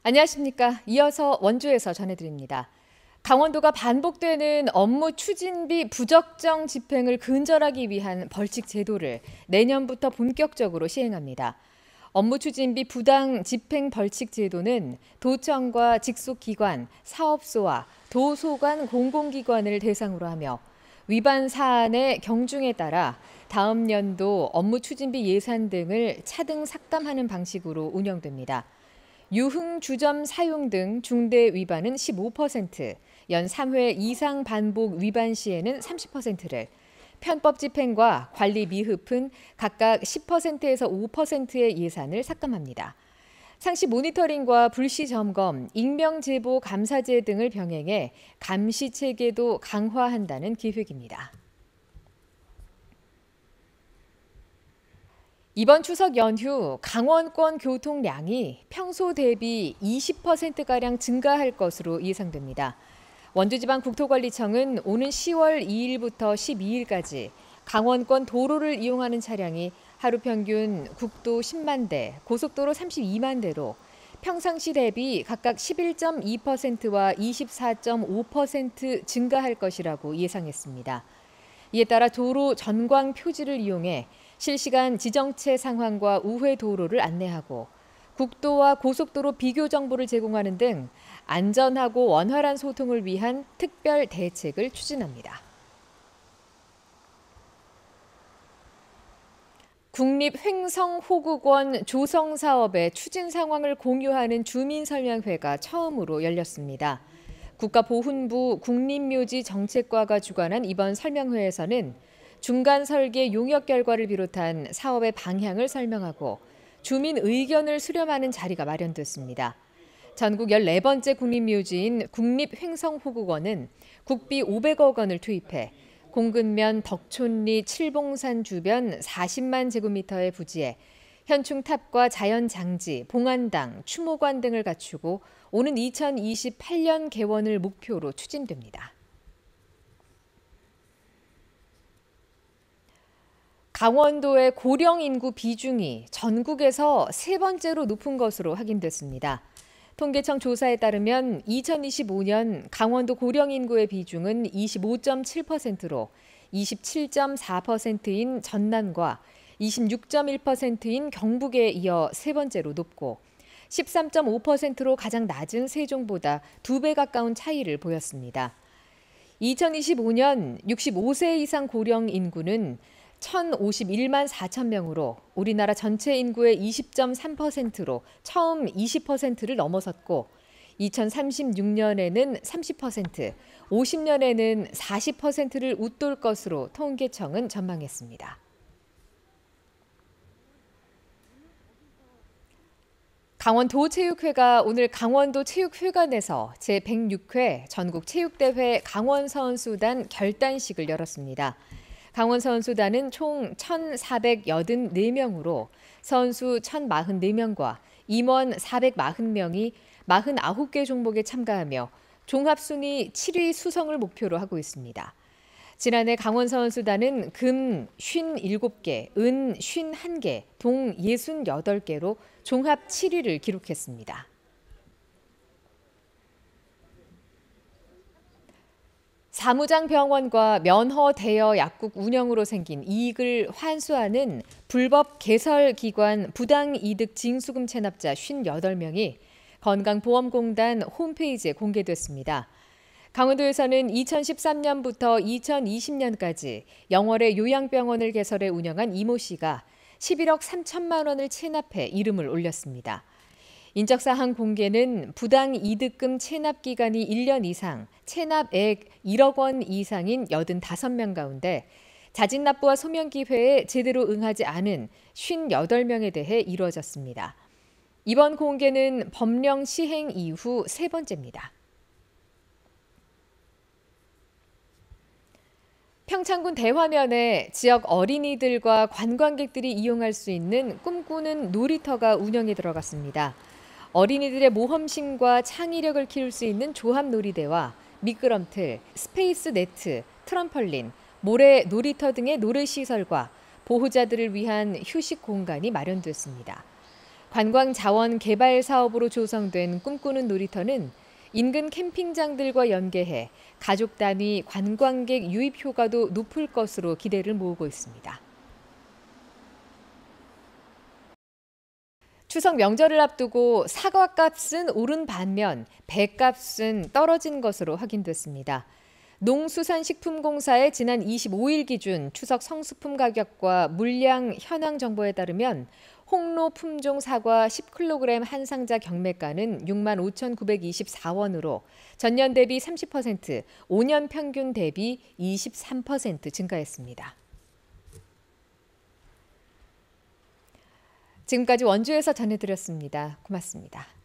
안녕하십니까. 이어서 원주에서 전해드립니다. 강원도가 반복되는 업무 추진비 부적정 집행을 근절하기 위한 벌칙 제도를 내년부터 본격적으로 시행합니다. 업무 추진비 부당 집행 벌칙 제도는 도청과 직속기관, 사업소와 도소관 공공기관을 대상으로 하며 위반 사안의 경중에 따라 다음 연도 업무 추진비 예산 등을 차등 삭감하는 방식으로 운영됩니다. 유흥 주점 사용 등 중대 위반은 15%, 연 3회 이상 반복 위반 시에는 30%를, 편법 집행과 관리 미흡은 각각 10%에서 5%의 예산을 삭감합니다. 상시 모니터링과 불시 점검, 익명 제보 감사제 등을 병행해 감시 체계도 강화한다는 계획입니다. 이번 추석 연휴 강원권 교통량이 평소 대비 20%가량 증가할 것으로 예상됩니다. 원주지방국토관리청은 오는 10월 2일부터 12일까지 강원권 도로를 이용하는 차량이 하루 평균 국도 10만 대, 고속도로 32만 대로 평상시 대비 각각 11.2%와 24.5% 증가할 것이라고 예상했습니다. 이에 따라 도로 전광 표지를 이용해 실시간 지정체 상황과 우회 도로를 안내하고 국도와 고속도로 비교 정보를 제공하는 등 안전하고 원활한 소통을 위한 특별 대책을 추진합니다. 국립횡성호국원 조성 사업의 추진 상황을 공유하는 주민설명회가 처음으로 열렸습니다. 국가보훈부 국립묘지정책과가 주관한 이번 설명회에서는 중간 설계 용역 결과를 비롯한 사업의 방향을 설명하고 주민 의견을 수렴하는 자리가 마련됐습니다. 전국 14번째 국립묘지인 국립횡성호국원은 국비 500억 원을 투입해 공근면 덕촌리 칠봉산 주변 40만 제곱미터의 부지에 현충탑과 자연장지, 봉안당, 추모관 등을 갖추고 오는 2028년 개원을 목표로 추진됩니다. 강원도의 고령 인구 비중이 전국에서 세 번째로 높은 것으로 확인됐습니다. 통계청 조사에 따르면 2025년 강원도 고령 인구의 비중은 25.7%로 27.4%인 전남과 26.1%인 경북에 이어 세 번째로 높고 13.5%로 가장 낮은 세종보다 2배 가까운 차이를 보였습니다. 2025년 65세 이상 고령 인구는 1,051만 4천 명으로 우리나라 전체 인구의 20.3%로 처음 20%를 넘어섰고 2036년에는 30%, 50년에는 40%를 웃돌 것으로 통계청은 전망했습니다. 강원도체육회가 오늘 강원도 체육회관에서 제106회 전국체육대회 강원선수단 결단식을 열었습니다. 강원선수단은 총 1,484명으로 선수 1,044명과 임원 440명이 49개 종목에 참가하며 종합순위 7위 수성을 목표로 하고 있습니다. 지난해 강원선수단은 금 57개, 은 51개, 동 68개로 종합 7위를 기록했습니다. 사무장병원과 면허 대여 약국 운영으로 생긴 이익을 환수하는 불법 개설기관 부당이득 징수금 체납자 58명이 건강보험공단 홈페이지에 공개됐습니다. 강원도에서는 2013년부터 2020년까지 영월의 요양병원을 개설해 운영한 이모 씨가 11억 3천만 원을 체납해 이름을 올렸습니다. 인적사항 공개는 부당이득금 체납 기간이 1년 이상, 체납액 1억 원 이상인 85명 가운데 자진납부와 소명기회에 제대로 응하지 않은 58명에 대해 이루어졌습니다. 이번 공개는 법령 시행 이후 세 번째입니다. 평창군 대화면에 지역 어린이들과 관광객들이 이용할 수 있는 꿈꾸는 놀이터가 운영에 들어갔습니다. 어린이들의 모험심과 창의력을 키울 수 있는 조합놀이대와 미끄럼틀, 스페이스 네트, 트럼펄린, 모래 놀이터 등의 놀이시설과 보호자들을 위한 휴식 공간이 마련됐습니다. 관광자원 개발 사업으로 조성된 꿈꾸는 놀이터는 인근 캠핑장들과 연계해 가족 단위 관광객 유입 효과도 높을 것으로 기대를 모으고 있습니다. 추석 명절을 앞두고 사과값은 오른 반면 배값은 떨어진 것으로 확인됐습니다. 농수산식품공사의 지난 25일 기준 추석 성수품 가격과 물량 현황 정보에 따르면 홍로 품종 사과 10kg 한 상자 경매가는 65,924원으로 전년 대비 30%, 5년 평균 대비 23% 증가했습니다. 지금까지 원주에서 전해드렸습니다. 고맙습니다.